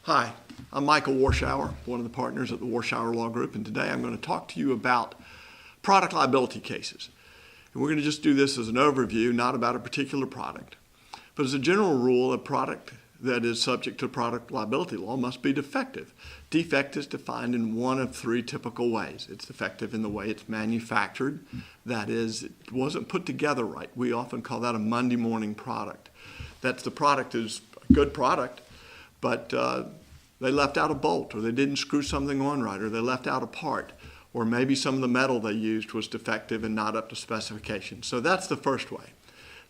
Hi, I'm Michael Warshauer, one of the partners at the Warshauer Law Group, and today I'm going to talk to you about product liability cases. And we're going to just do this as an overview, not about a particular product. But as a general rule, a product that is subject to product liability law must be defective. Defect is defined in one of three typical ways. It's defective in the way it's manufactured. That is, it wasn't put together right. We often call that a Monday morning product. That's the product is a good product, but they left out a bolt, or they didn't screw something on right, or they left out a part, or maybe some of the metal they used was defective and not up to specification. So that's the first way.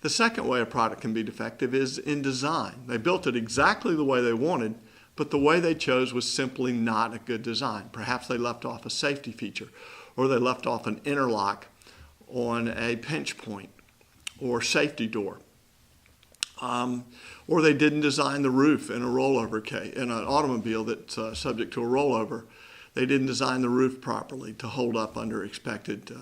The second way a product can be defective is in design. They built it exactly the way they wanted, but the way they chose was simply not a good design. Perhaps they left off a safety feature, or they left off an interlock on a pinch point or safety door. Or they didn't design the roof in a rollover case, in an automobile that's subject to a rollover. They didn't design the roof properly to hold up under expected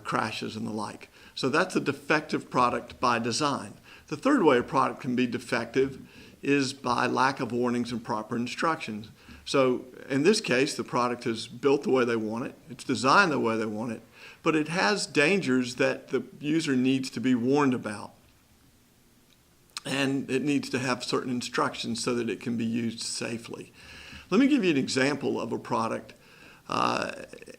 crashes and the like. So that's a defective product by design. The third way a product can be defective is by lack of warnings and proper instructions. So in this case, the product is built the way they want it, it's designed the way they want it, but it has dangers that the user needs to be warned about. And it needs to have certain instructions so that it can be used safely. Let me give you an example of a product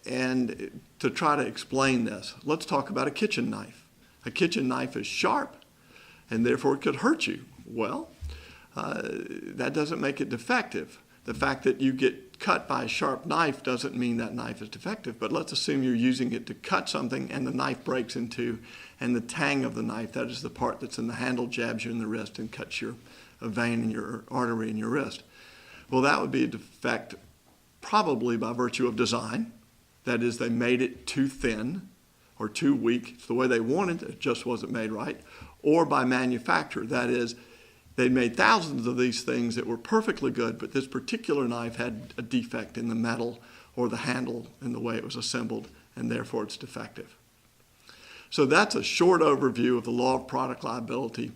and to try to explain this. Let's talk about a kitchen knife. A kitchen knife is sharp and therefore it could hurt you. Well, that doesn't make it defective. The fact that you get cut by a sharp knife doesn't mean that knife is defective, but let's assume you're using it to cut something and the knife breaks in two, and the tang of the knife, that is the part that's in the handle, jabs you in the wrist and cuts a vein in your artery in your wrist. Well, that would be a defect probably by virtue of design. That is, they made it too thin or too weak. It's the way they wanted it, just wasn't made right. Or by manufacture, that is, they made thousands of these things that were perfectly good, but this particular knife had a defect in the metal or the handle in the way it was assembled, and therefore it's defective. So that's a short overview of the law of product liability.